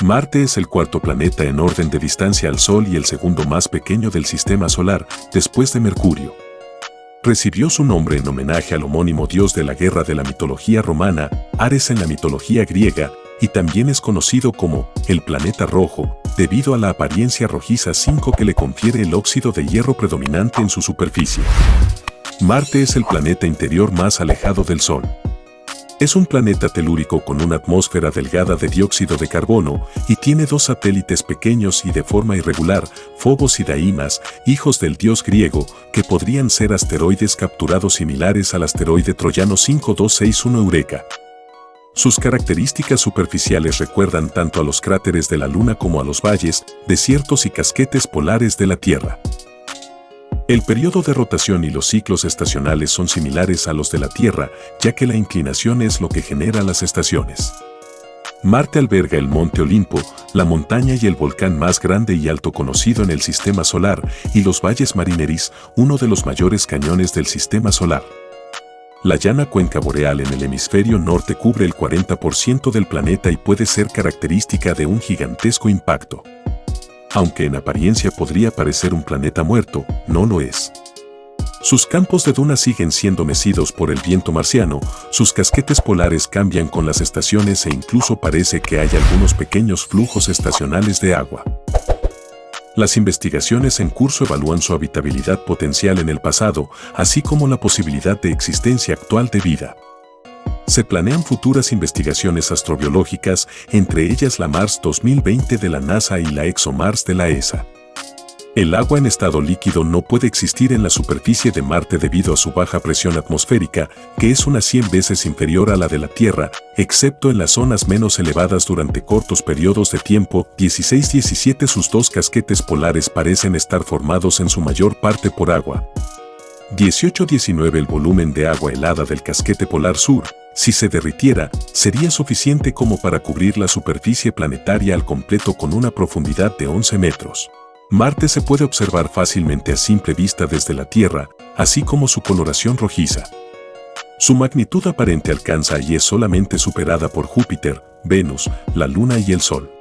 Marte es el cuarto planeta en orden de distancia al Sol y el segundo más pequeño del sistema solar, después de Mercurio. Recibió su nombre en homenaje al homónimo dios de la guerra de la mitología romana, Ares en la mitología griega, y también es conocido como el planeta rojo, debido a la apariencia rojiza 5 que le confiere el óxido de hierro predominante en su superficie. Marte es el planeta interior más alejado del Sol. Es un planeta telúrico con una atmósfera delgada de dióxido de carbono y tiene 2 satélites pequeños y de forma irregular, Phobos y Deimos, hijos del dios griego, que podrían ser asteroides capturados similares al asteroide troyano 5261 Eureka. Sus características superficiales recuerdan tanto a los cráteres de la Luna como a los valles, desiertos y casquetes polares de la Tierra. El periodo de rotación y los ciclos estacionales son similares a los de la Tierra, ya que la inclinación es lo que genera las estaciones. Marte alberga el Monte Olimpo, la montaña y el volcán más grande y alto conocido en el Sistema Solar, y los valles Marineris, uno de los mayores cañones del Sistema Solar. La llana cuenca boreal en el hemisferio norte cubre el 40% del planeta y puede ser característica de un gigantesco impacto. Aunque en apariencia podría parecer un planeta muerto, no lo es. Sus campos de dunas siguen siendo mecidos por el viento marciano, sus casquetes polares cambian con las estaciones e incluso parece que hay algunos pequeños flujos estacionales de agua. Las investigaciones en curso evalúan su habitabilidad potencial en el pasado, así como la posibilidad de existencia actual de vida. Se planean futuras investigaciones astrobiológicas, entre ellas la Mars 2020 de la NASA y la ExoMars de la ESA. El agua en estado líquido no puede existir en la superficie de Marte debido a su baja presión atmosférica, que es unas 100 veces inferior a la de la Tierra, excepto en las zonas menos elevadas durante cortos periodos de tiempo. 16-17 Sus 2 casquetes polares parecen estar formados en su mayor parte por agua. 18-19 El volumen de agua helada del casquete polar sur, si se derritiera, sería suficiente como para cubrir la superficie planetaria al completo con una profundidad de 11 metros. Marte se puede observar fácilmente a simple vista desde la Tierra, así como su coloración rojiza. Su magnitud aparente alcanza y es solamente superada por Júpiter, Venus, la Luna y el Sol.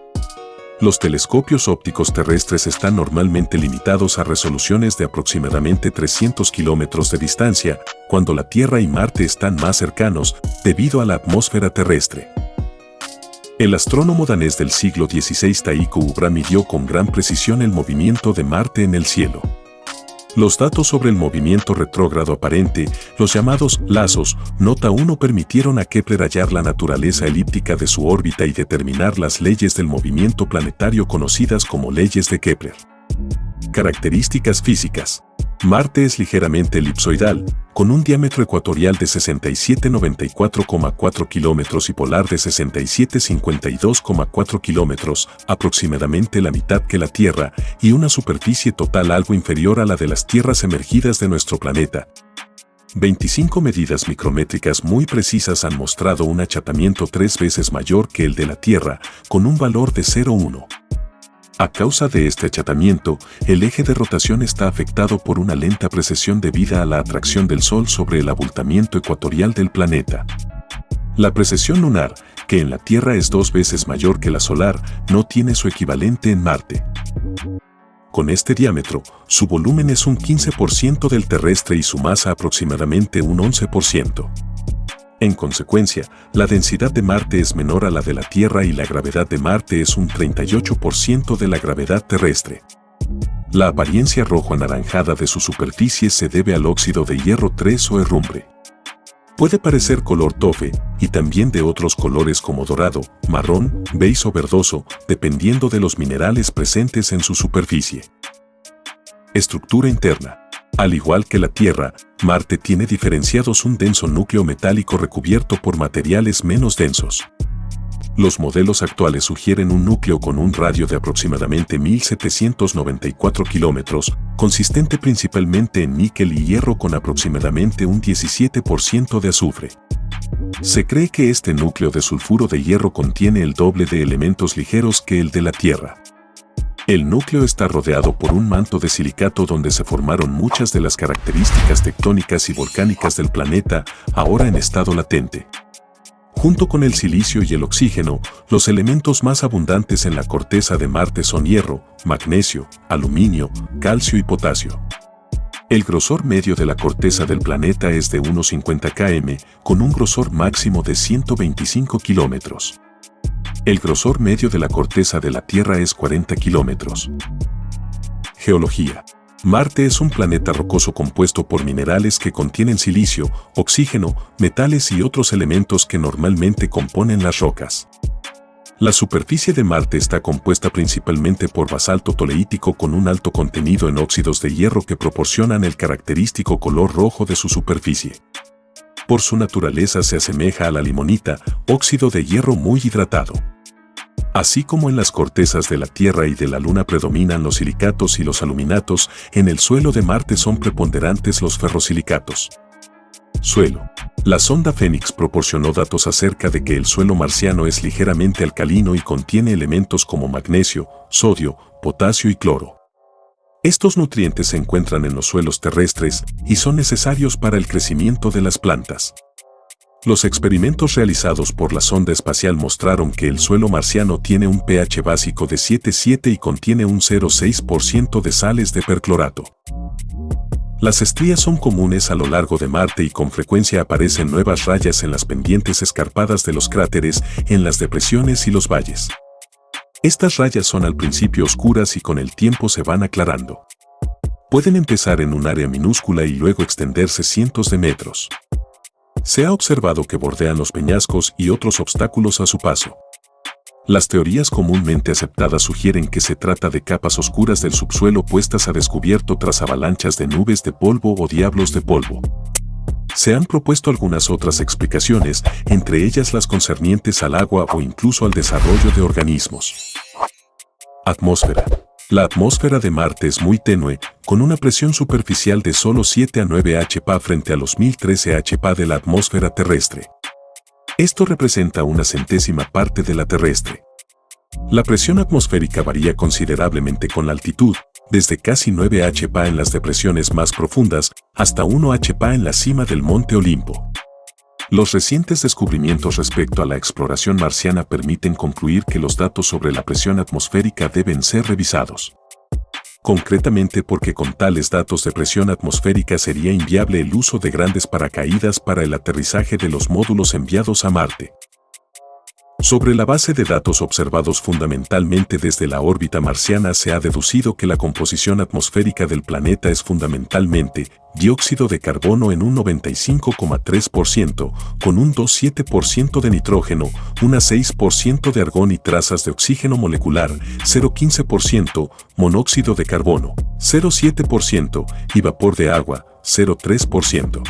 Los telescopios ópticos terrestres están normalmente limitados a resoluciones de aproximadamente 300 kilómetros de distancia, cuando la Tierra y Marte están más cercanos, debido a la atmósfera terrestre. El astrónomo danés del siglo XVI Tycho Brahe midió con gran precisión el movimiento de Marte en el cielo. Los datos sobre el movimiento retrógrado aparente, los llamados lazos, nota 1 permitieron a Kepler hallar la naturaleza elíptica de su órbita y determinar las leyes del movimiento planetario conocidas como leyes de Kepler. Características físicas. Marte es ligeramente elipsoidal, con un diámetro ecuatorial de 67,94,4 kilómetros y polar de 67,52,4 kilómetros, aproximadamente la mitad que la Tierra, y una superficie total algo inferior a la de las tierras emergidas de nuestro planeta. 25 medidas micrométricas muy precisas han mostrado un achatamiento 3 veces mayor que el de la Tierra, con un valor de 0,1. A causa de este achatamiento, el eje de rotación está afectado por una lenta precesión debida a la atracción del Sol sobre el abultamiento ecuatorial del planeta. La precesión lunar, que en la Tierra es 2 veces mayor que la solar, no tiene su equivalente en Marte. Con este diámetro, su volumen es un 15% del terrestre y su masa aproximadamente un 11%. En consecuencia, la densidad de Marte es menor a la de la Tierra y la gravedad de Marte es un 38% de la gravedad terrestre. La apariencia rojo-anaranjada de su superficie se debe al óxido de hierro 3 o herrumbre. Puede parecer color tofe, y también de otros colores como dorado, marrón, beige o verdoso, dependiendo de los minerales presentes en su superficie. Estructura interna. Al igual que la Tierra, Marte tiene diferenciados un denso núcleo metálico recubierto por materiales menos densos. Los modelos actuales sugieren un núcleo con un radio de aproximadamente 1.794 kilómetros, consistente principalmente en níquel y hierro con aproximadamente un 17% de azufre. Se cree que este núcleo de sulfuro de hierro contiene el doble de elementos ligeros que el de la Tierra. El núcleo está rodeado por un manto de silicato donde se formaron muchas de las características tectónicas y volcánicas del planeta, ahora en estado latente. Junto con el silicio y el oxígeno, los elementos más abundantes en la corteza de Marte son hierro, magnesio, aluminio, calcio y potasio. El grosor medio de la corteza del planeta es de unos 50 km, con un grosor máximo de 125 kilómetros. El grosor medio de la corteza de la Tierra es 40 kilómetros. Geología. Marte es un planeta rocoso compuesto por minerales que contienen silicio, oxígeno, metales y otros elementos que normalmente componen las rocas. La superficie de Marte está compuesta principalmente por basalto toleítico con un alto contenido en óxidos de hierro que proporcionan el característico color rojo de su superficie. Por su naturaleza se asemeja a la limonita, óxido de hierro muy hidratado. Así como en las cortezas de la Tierra y de la Luna predominan los silicatos y los aluminatos, en el suelo de Marte son preponderantes los ferrosilicatos. Suelo. La sonda Phoenix proporcionó datos acerca de que el suelo marciano es ligeramente alcalino y contiene elementos como magnesio, sodio, potasio y cloro. Estos nutrientes se encuentran en los suelos terrestres y son necesarios para el crecimiento de las plantas. Los experimentos realizados por la sonda espacial mostraron que el suelo marciano tiene un pH básico de 7,7 y contiene un 0,6% de sales de perclorato. Las estrías son comunes a lo largo de Marte y con frecuencia aparecen nuevas rayas en las pendientes escarpadas de los cráteres, en las depresiones y los valles. Estas rayas son al principio oscuras y con el tiempo se van aclarando. Pueden empezar en un área minúscula y luego extenderse cientos de metros. Se ha observado que bordean los peñascos y otros obstáculos a su paso. Las teorías comúnmente aceptadas sugieren que se trata de capas oscuras del subsuelo puestas a descubierto tras avalanchas de nubes de polvo o diablos de polvo. Se han propuesto algunas otras explicaciones, entre ellas las concernientes al agua o incluso al desarrollo de organismos. Atmósfera. La atmósfera de Marte es muy tenue, con una presión superficial de solo 7 a 9 hPa frente a los 1013 hPa de la atmósfera terrestre. Esto representa una centésima parte de la terrestre. La presión atmosférica varía considerablemente con la altitud, desde casi 9 hPa en las depresiones más profundas hasta 1 hPa en la cima del Monte Olimpo. Los recientes descubrimientos respecto a la exploración marciana permiten concluir que los datos sobre la presión atmosférica deben ser revisados. Concretamente porque con tales datos de presión atmosférica sería inviable el uso de grandes paracaídas para el aterrizaje de los módulos enviados a Marte. Sobre la base de datos observados fundamentalmente desde la órbita marciana se ha deducido que la composición atmosférica del planeta es fundamentalmente dióxido de carbono en un 95,3%, con un 2,7% de nitrógeno, un 6% de argón y trazas de oxígeno molecular, 0,15%, monóxido de carbono, 0,7% y vapor de agua, 0,3%.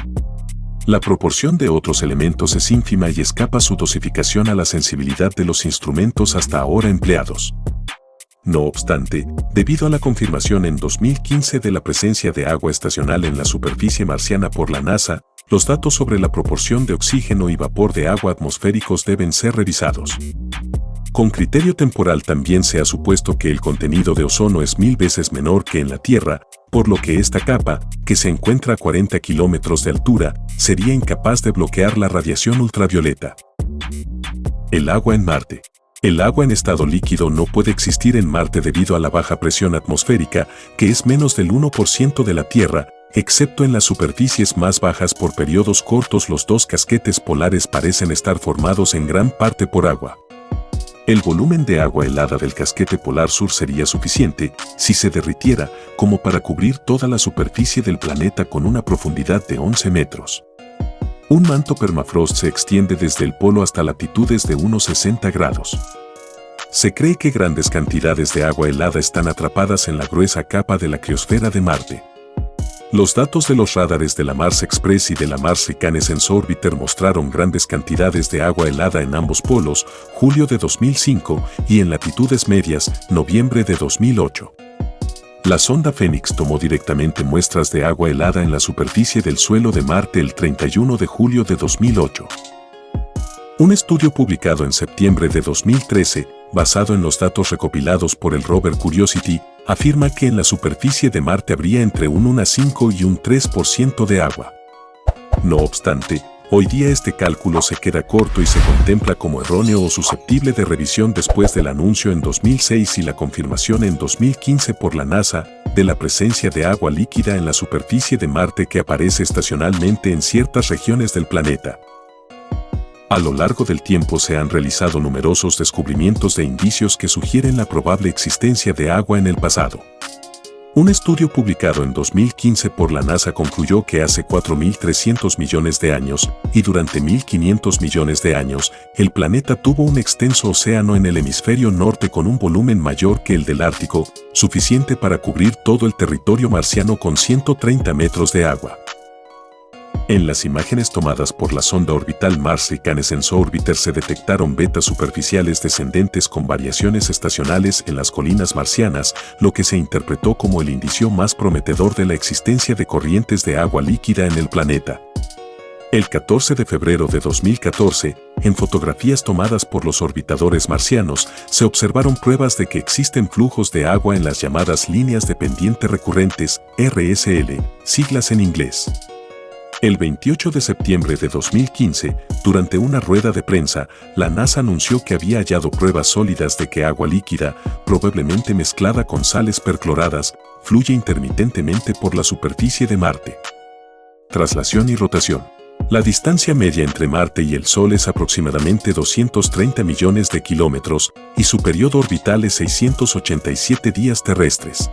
La proporción de otros elementos es ínfima y escapa su dosificación a la sensibilidad de los instrumentos hasta ahora empleados. No obstante, debido a la confirmación en 2015 de la presencia de agua estacional en la superficie marciana por la NASA, los datos sobre la proporción de oxígeno y vapor de agua atmosféricos deben ser revisados. Con criterio temporal también se ha supuesto que el contenido de ozono es 1000 veces menor que en la Tierra, por lo que esta capa, que se encuentra a 40 kilómetros de altura, sería incapaz de bloquear la radiación ultravioleta. El agua en Marte. El agua en estado líquido no puede existir en Marte debido a la baja presión atmosférica, que es menos del 1% de la Tierra, excepto en las superficies más bajas por periodos cortos. Los dos casquetes polares parecen estar formados en gran parte por agua. El volumen de agua helada del casquete polar sur sería suficiente, si se derritiera, como para cubrir toda la superficie del planeta con una profundidad de 11 metros. Un manto permafrost se extiende desde el polo hasta latitudes de unos 60 grados. Se cree que grandes cantidades de agua helada están atrapadas en la gruesa capa de la criosfera de Marte. Los datos de los radares de la Mars Express y de la Mars Reconnaissance Orbiter mostraron grandes cantidades de agua helada en ambos polos, julio de 2005, y en latitudes medias, noviembre de 2008. La sonda Phoenix tomó directamente muestras de agua helada en la superficie del suelo de Marte el 31 de julio de 2008. Un estudio publicado en septiembre de 2013, basado en los datos recopilados por el rover Curiosity, afirma que en la superficie de Marte habría entre un 1,5 y un 3% de agua. No obstante, Hoy día este cálculo se queda corto y se contempla como erróneo o susceptible de revisión después del anuncio en 2006 y la confirmación en 2015 por la NASA de la presencia de agua líquida en la superficie de Marte que aparece estacionalmente en ciertas regiones del planeta. A lo largo del tiempo se han realizado numerosos descubrimientos de indicios que sugieren la probable existencia de agua en el pasado. Un estudio publicado en 2015 por la NASA concluyó que hace 4.300 millones de años, y durante 1.500 millones de años, el planeta tuvo un extenso océano en el hemisferio norte con un volumen mayor que el del Ártico, suficiente para cubrir todo el territorio marciano con 130 metros de agua. En las imágenes tomadas por la sonda orbital Mars Reconnaissance Orbiter se detectaron vetas superficiales descendentes con variaciones estacionales en las colinas marcianas, lo que se interpretó como el indicio más prometedor de la existencia de corrientes de agua líquida en el planeta. El 14 de febrero de 2014, en fotografías tomadas por los orbitadores marcianos, se observaron pruebas de que existen flujos de agua en las llamadas líneas de pendiente recurrentes, RSL, siglas en inglés. El 28 de septiembre de 2015, durante una rueda de prensa, la NASA anunció que había hallado pruebas sólidas de que agua líquida, probablemente mezclada con sales percloradas, fluye intermitentemente por la superficie de Marte. Traslación y rotación. La distancia media entre Marte y el Sol es aproximadamente 230 millones de kilómetros y su periodo orbital es 687 días terrestres.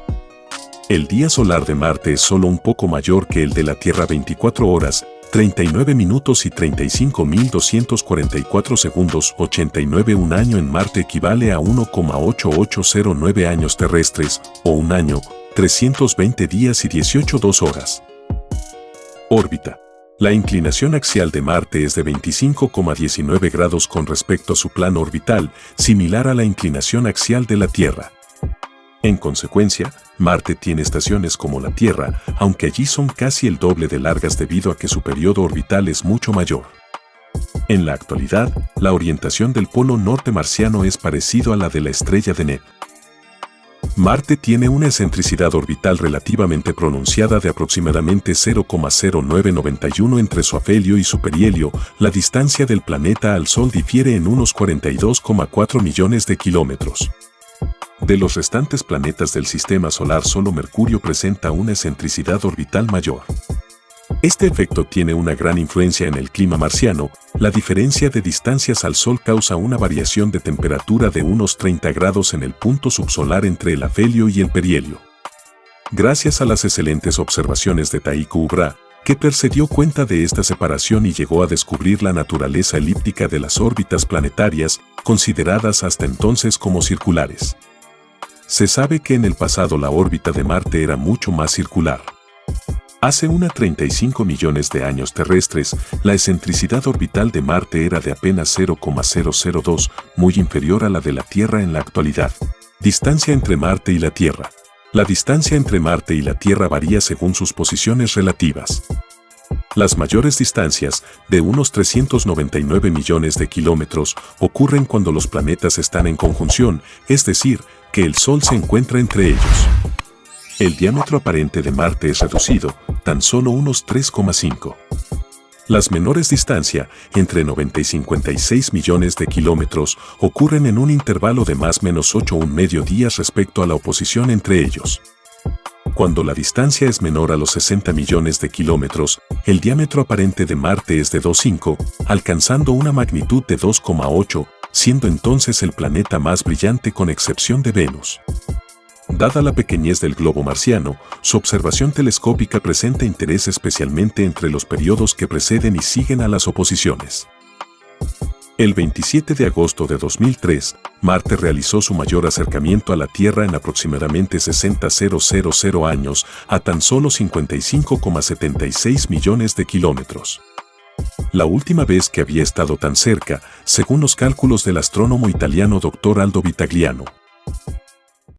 El día solar de Marte es solo un poco mayor que el de la Tierra, 24 horas, 39 minutos y 35.244 segundos, 89. Un año en Marte equivale a 1,8809 años terrestres, o un año, 320 días y 18 horas. Órbita. La inclinación axial de Marte es de 25,19 grados con respecto a su plano orbital, similar a la inclinación axial de la Tierra. En consecuencia, Marte tiene estaciones como la Tierra, aunque allí son casi el doble de largas debido a que su periodo orbital es mucho mayor. En la actualidad, la orientación del polo norte marciano es parecido a la de la estrella de Ned. Marte tiene una excentricidad orbital relativamente pronunciada de aproximadamente 0,0991 entre su afelio y su perihelio. La distancia del planeta al Sol difiere en unos 42,4 millones de kilómetros. De los restantes planetas del Sistema Solar, solo Mercurio presenta una excentricidad orbital mayor. Este efecto tiene una gran influencia en el clima marciano. La diferencia de distancias al Sol causa una variación de temperatura de unos 30 grados en el punto subsolar entre el afelio y el perihelio. Gracias a las excelentes observaciones de Tycho Brahe, Kepler se dio cuenta de esta separación y llegó a descubrir la naturaleza elíptica de las órbitas planetarias, consideradas hasta entonces como circulares. Se sabe que en el pasado la órbita de Marte era mucho más circular. Hace unos 35 millones de años terrestres, la excentricidad orbital de Marte era de apenas 0,002, muy inferior a la de la Tierra en la actualidad. Distancia entre Marte y la Tierra. La distancia entre Marte y la Tierra varía según sus posiciones relativas. Las mayores distancias, de unos 399 millones de kilómetros, ocurren cuando los planetas están en conjunción, es decir, que el Sol se encuentra entre ellos. El diámetro aparente de Marte es reducido, tan solo unos 3,5. Las menores distancias, entre 90 y 56 millones de kilómetros, ocurren en un intervalo de más o menos 8,5 días respecto a la oposición entre ellos. Cuando la distancia es menor a los 60 millones de kilómetros, el diámetro aparente de Marte es de 2,5, alcanzando una magnitud de 2,8, siendo entonces el planeta más brillante con excepción de Venus. Dada la pequeñez del globo marciano, su observación telescópica presenta interés especialmente entre los periodos que preceden y siguen a las oposiciones. El 27 de agosto de 2003, Marte realizó su mayor acercamiento a la Tierra en aproximadamente 60.000 años, a tan solo 55,76 millones de kilómetros. La última vez que había estado tan cerca, según los cálculos del astrónomo italiano Dr. Aldo Vitagliano.